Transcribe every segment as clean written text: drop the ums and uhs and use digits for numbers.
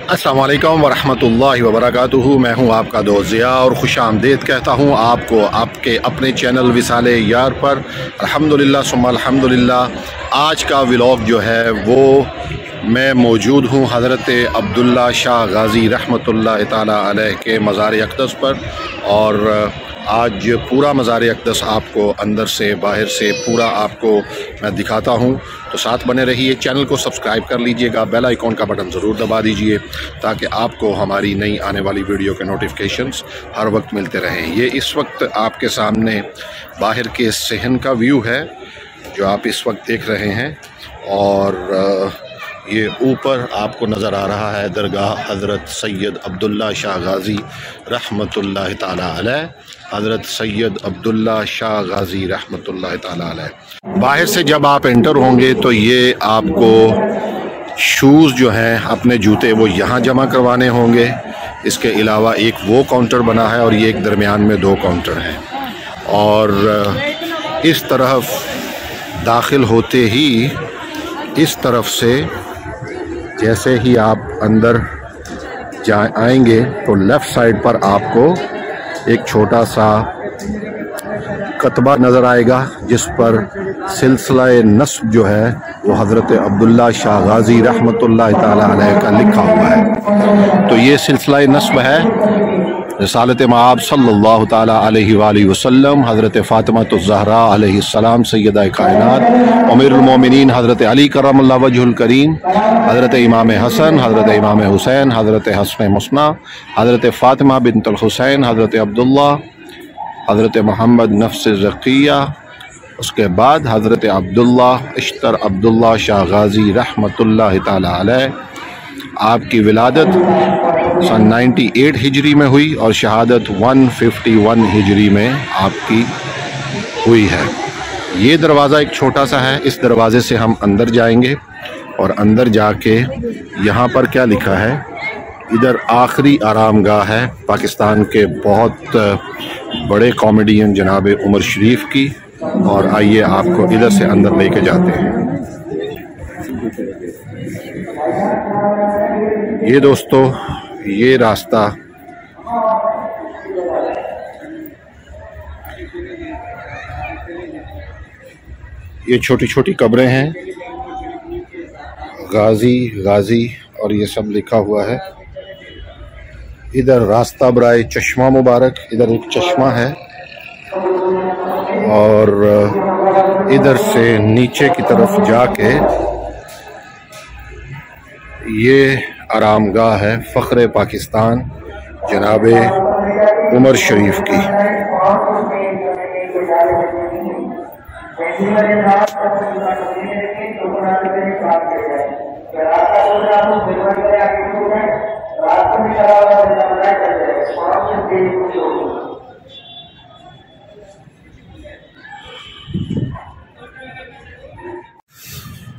अस्सलामु अलैकुम वरहमतुल्लाहि वबरकातुहू। मैं हूं आपका दोस्त ज़िया और खुश आमदीद कहता हूं आपको आपके अपने चैनल विसाले यार पर। अल्हम्दुलिल्लाह सुम्मा अल्हम्दुलिल्लाह। आज का व्लॉग जो है वो मैं मौजूद हूं हज़रत अब्दुल्ला शाह गाज़ी रहमतुल्लाह ताला अलैह के मज़ार अक़दस पर। और आज पूरा मज़ार अक़दस आपको अंदर से बाहर से पूरा आपको मैं दिखाता हूं, तो साथ बने रहिए। चैनल को सब्सक्राइब कर लीजिएगा, बेल आइकॉन का बटन ज़रूर दबा दीजिए ताकि आपको हमारी नई आने वाली वीडियो के नोटिफिकेशंस हर वक्त मिलते रहें। ये इस वक्त आपके सामने बाहर के सहन का व्यू है जो आप इस वक्त देख रहे हैं। और ये ऊपर आपको नज़र आ रहा है दरगाह हज़रत सैयद अब्दुल्ला शाह गाज़ी रहमतुल्लाह ताला अलैह। हज़रत सैयद अब्दुल्ला शाह गाज़ी रहमतुल्लाह ताला अलैह। बाहर से जब आप एंटर होंगे तो ये आपको शूज़ जो हैं अपने जूते वो यहाँ जमा करवाने होंगे। इसके अलावा एक वो काउंटर बना है और ये एक दरमियान में दो काउंटर हैं। और इस तरफ दाखिल होते ही इस तरफ से जैसे ही आप अंदर आएंगे तो लेफ़्ट साइड पर आपको एक छोटा सा कतबा नज़र आएगा जिस पर सिलसिला-ए नस्ब जो है वो हज़रत अब्दुल्ला शाह गाज़ी रहमतुल्लाह ताला अलैह का लिखा हुआ है। तो ये सिलसिला-ए नस्ब है रिसालत मआब सल्लल्लाहु ताला अलैहि वसल्लम, हज़रत फ़ातिमातुज़ ज़हरा अलैहिस्सलाम सय्यदा कायनात, अमीरुल मोमिनीन हज़रत अली करमल्लाहु वजहुल करीम, हज़रत इमाम हसन, हज़रत इमाम हुसैन, हज़रत हसन मुस्ना, हज़रत फ़ातिमा बिन्तुल हुसैन, हज़रत अब्दुल्ला, हज़रत मोहम्मद नफ्स ज़किया, उसके बाद हज़रत अब्दुल्ला इश्तर अब्दुल्ला शाह गाज़ी रहमतुल्लाह ताला अलैह। आपकी विलादत सन 98 हिजरी में हुई और शहादत 151 हिजरी में आपकी हुई है। ये दरवाज़ा एक छोटा सा है, इस दरवाज़े से हम अंदर जाएंगे और अंदर जाके यहाँ पर क्या लिखा है, इधर आखिरी आरामगाह है पाकिस्तान के बहुत बड़े कॉमेडियन जनाब उमर शरीफ की। और आइए आपको इधर से अंदर लेके जाते हैं। ये दोस्तों ये रास्ता ये छोटी छोटी कब्रें हैं, गाजी गाजी और ये सब लिखा हुआ है। इधर रास्ता बराए चश्मा मुबारक, इधर एक चश्मा है और इधर से नीचे की तरफ जाके ये आरामगाह है फ़ख्र पाकिस्तान जनाब उमर शरीफ की।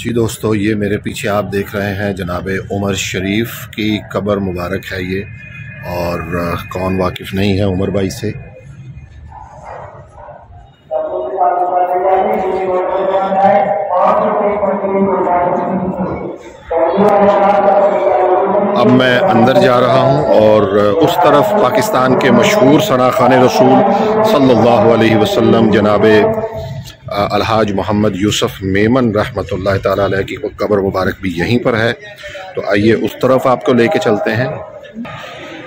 जी दोस्तों ये मेरे पीछे आप देख रहे हैं जनाब उमर शरीफ की कब्र मुबारक है ये। और कौन वाकिफ़ नहीं है उमर भाई से। अब मैं अंदर जा रहा हूं और उस तरफ पाकिस्तान के मशहूर सनाखाने रसूल सल्लल्लाहु अलैहि वसल्लम जनाब अलहाज मोहम्मद यूसुफ मेमन रहमतुल्लाह ताला अलैह की कब्र मुबारक भी यहीं पर है। तो आइए उस तरफ आपको लेके चलते हैं।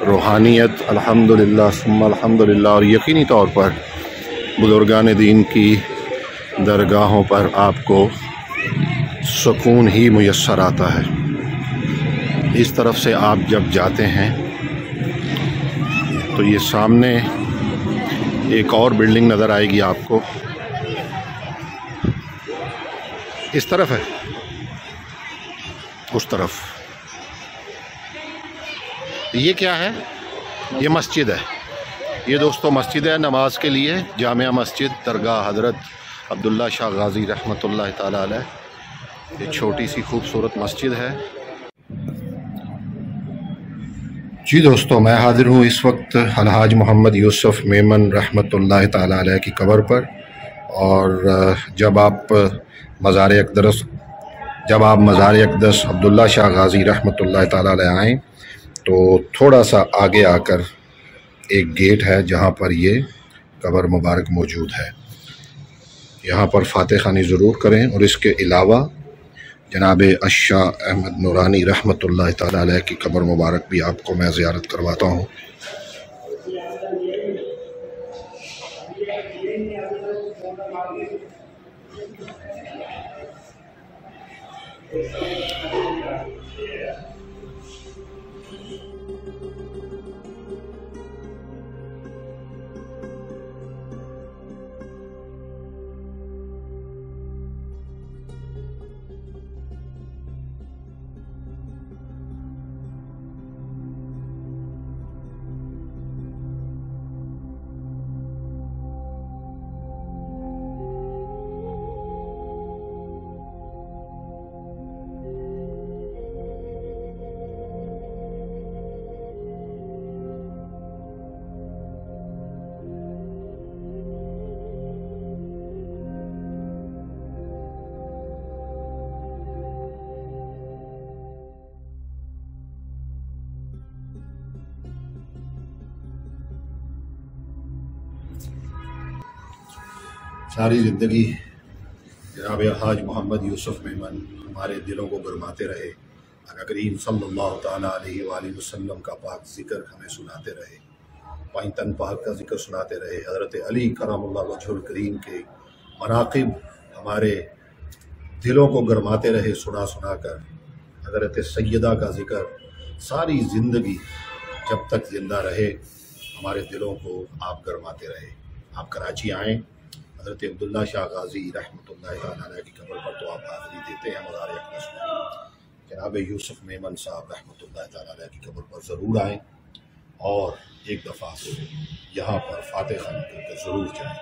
रूहानियत अल्हम्दुलिल्लाह सुम्मा अल्हम्दुलिल्लाह और यकीनी तौर पर बुजुर्गान दीन की दरगाहों पर आपको सुकून ही मुयस्सर आता है। इस तरफ से आप जब जाते हैं तो ये सामने एक और बिल्डिंग नज़र आएगी आपको, इस तरफ है, उस तरफ ये क्या है, ये मस्जिद है। ये दोस्तों मस्जिद है नमाज के लिए, जामिया मस्जिद दरगाह हज़रत अब्दुल्ला शाह गाज़ी रहमतुल्लाह ताला अलैह। ये छोटी सी खूबसूरत मस्जिद है। जी दोस्तों मैं हाजिर हूँ इस वक्त अलहाज मोहम्मद यूसुफ मेमन रहमतुल्लाह ताला अलैह की कब्र पर। और जब आप मज़ार अक़दस अब्दुल्ला शाह गाज़ी रहमतुल्लाह ताला अलैह आएँ तो थोड़ा सा आगे आकर एक गेट है जहाँ पर ये कब्र मुबारक मौजूद है। यहाँ पर फ़ातिह ख़ानी ज़रूर करें। और इसके अलावा जनाब अशाह अहमद नूरानी रहमतुल्लाह ताला अलैह की कब्र मुबारक भी आपको मैं ज़ियारत करवाता हूँ। सारी ज़िंदगी जनाब हाज मोहम्मद यूसुफ मेमन हमारे दिलों को गरमाते रहे। आका करीम सल्लल्लाहु ताला अलैहि वसल्लम का पाक ज़िक्र हमें सुनाते रहे, पाइतन पाक का ज़िक्र सुनाते रहे। हज़रत अली करमुल्लाह वजहुल करीम के मनाक़िब हमारे दिलों को गरमाते रहे सुना सुना कर। हज़रत सैयदा का ज़िक्र सारी ज़िंदगी जब तक ज़िंदा रहे हमारे दिलों को आप गरमाते रहे। आप कराची आएँ, हज़रत अब्दुल्ला शाह गाज़ी रहमतुल्लाह अलैह की कब्र पर तो आप हाज़िरी देते हैं मज़ार अक़दस में। जनाब यूसुफ मेमन साहब रहमतुल्लाह अलैह की कब्र पर ज़रूर आएँ और एक दफ़ा यहाँ पर फ़ातिह ख़ानी करके ज़रूर जाएँ।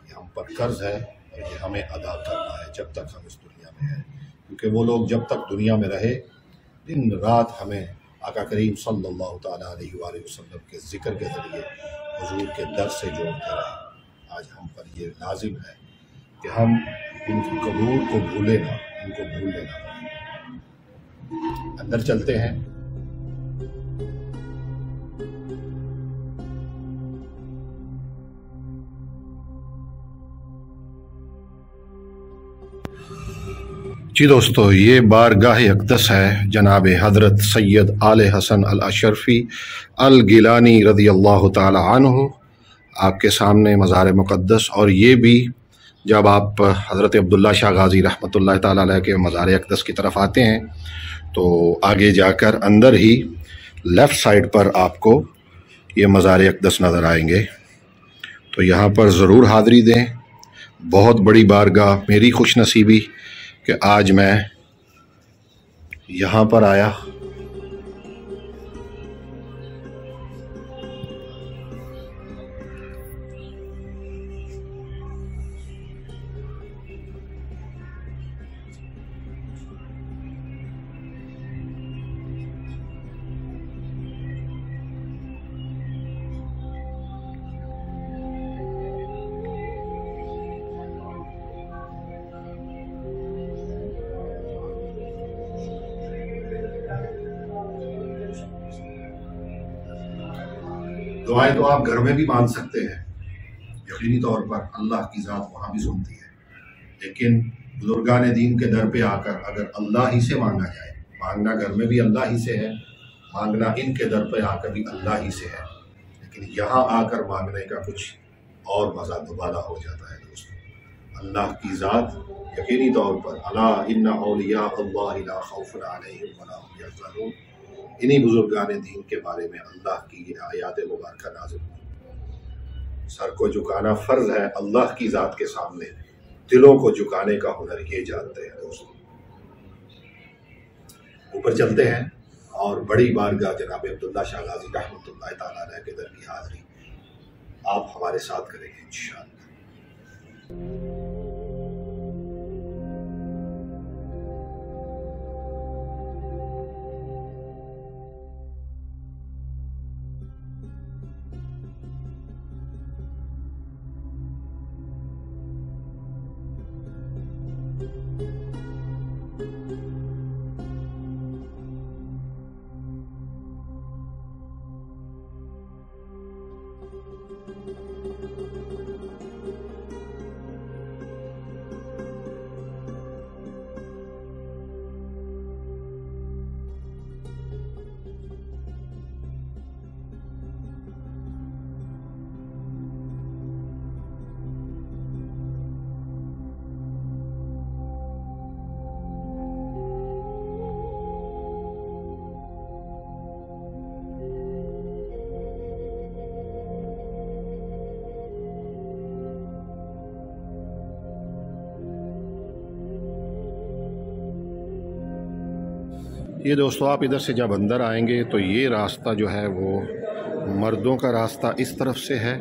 ये हम पर कर्ज़ है और ये हमें अदा करना है जब तक हम इस दुनिया में हैं, क्योंकि वो लोग जब तक दुनिया में रहे दिन रात हमें आका करीम सल्लल्लाहु ताला अलैहि वसल्लम के ज़िक्र के ज़रिए हुज़ूर के दर से जोड़ते रहे। आज हम पर ये लाजिम है कि हम इनकी कबूर को भूले ना, इनको भूल लेना। अंदर चलते हैं। जी दोस्तों, ये बारगाह अक़दस है जनाब हज़रत सैयद आले हसन अल अशरफ़ी अल गिलानी रज़ी अल्लाह ताला अन्हु आपके सामने मज़ार मुक़द्दस। और ये भी जब आप हज़रत अब्दुल्ला शाह गाज़ी रहमतुल्लाह ताला अलैह के मज़ार अक़दस की तरफ आते हैं तो आगे जाकर अंदर ही लेफ़्ट साइड पर आपको ये मज़ार अक़दस नज़र आएंगे। तो यहाँ पर ज़रूर हाज़िरी दें। बहुत बड़ी बारगाह, मेरी खुशनसीबी कि आज मैं यहाँ पर आया। दुआएं तो आप घर में भी मांग सकते हैं, यकीनी तौर पर अल्लाह की ज़ात वहाँ भी सुनती है, लेकिन बुजुर्गान दीन के दर पे आकर अगर अल्लाह ही से मांगा जाए, मांगना घर में भी अल्लाह ही से है, मांगना इनके दर पे आकर भी अल्लाह ही से है, लेकिन यहाँ आकर मांगने का कुछ और मज़ा दोबारा हो जाता है दोस्तों। अल्लाह की ज़ात यकीनी तौर पर अला इन्ना औलिया अल्लाह ला खौफुन अलैहिम वला हुम यहज़नून, इन्हीं बुजुर्गान दीन के बारे में अल्लाह की ये आयात मुबारक नाज़िल हुई। सर को झुकाना फ़र्ज है अल्लाह की ज़ात के सामने, दिलों को झुकाने का हुनर ये जानते हैं दोस्तों। ऊपर चलते हैं और बड़ी बारगाह जनाब अब्दुल्ला शाह गाज़ी रहमतुल्लाह ताला अलैह के दर की हाज़िरी आप हमारे साथ करेंगे इंशाअल्लाह। ये दोस्तों आप इधर से जब अंदर आएंगे तो ये रास्ता जो है वो मर्दों का रास्ता इस तरफ से है,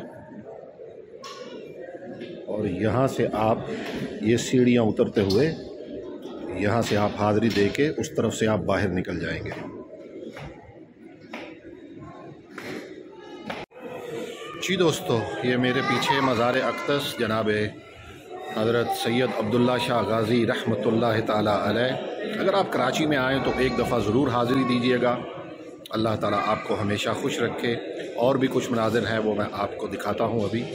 और यहाँ से आप ये सीढ़ियाँ उतरते हुए यहाँ से आप हाज़री दे के उस तरफ से आप बाहर निकल जाएंगे। जी दोस्तों, ये मेरे पीछे मज़ार अक़दस जनाब हज़रत सैयद अब्दुल्ला शाह गाज़ी रहमतुल्लाह ताला अलैह। अगर आप कराची में आएँ तो एक दफ़ा ज़रूर हाज़िरी दीजिएगा। अल्लाह ताला आपको हमेशा खुश रखे। और भी कुछ मनाज़िर हैं वो मैं आपको दिखाता हूँ अभी।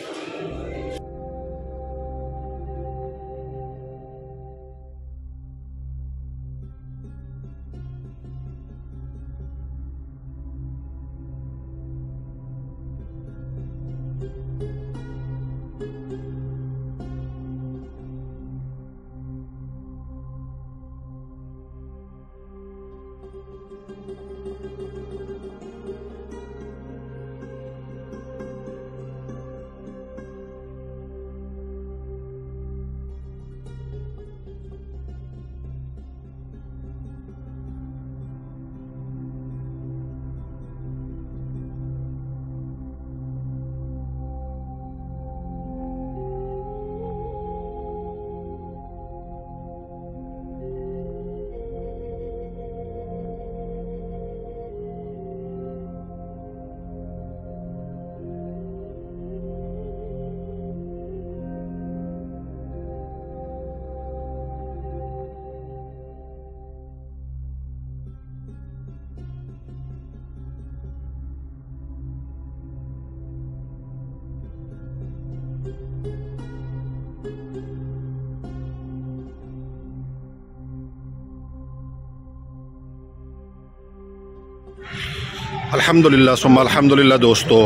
अल्हम्दुलिल्लाह सुम्मा अल्हम्दुलिल्लाह दोस्तों,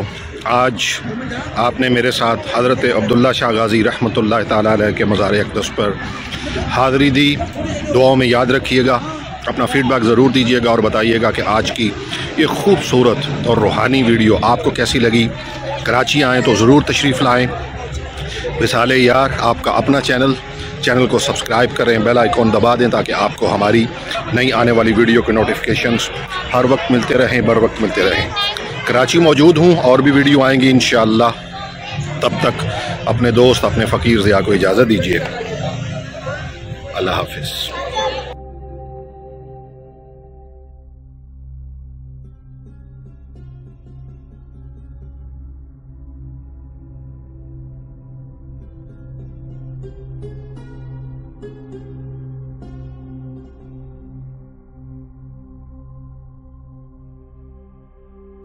आज आपने मेरे साथ हज़रत अब्दुल्ला शाह गाज़ी रहमतुल्लाह ताला अलैह के मज़ार अक़दस पर हाज़िरी दी। दुआओं में याद रखिएगा, अपना फ़ीडबैक ज़रूर दीजिएगा और बताइएगा कि आज की ये खूबसूरत और रूहानी वीडियो आपको कैसी लगी। कराची आएँ तो ज़रूर तशरीफ़ लाएँ। विसाले यार आपका अपना चैनल को सब्सक्राइब करें, बेल आइकॉन दबा दें ताकि आपको हमारी नई आने वाली वीडियो के नोटिफिकेशंस हर वक्त मिलते रहें, बर वक्त मिलते रहें। कराची मौजूद हूँ, और भी वीडियो आएंगी इंशाअल्लाह। तब तक अपने दोस्त अपने फ़कीर ज़िया को इजाज़त दीजिए। अल्लाह हाफ़िज़।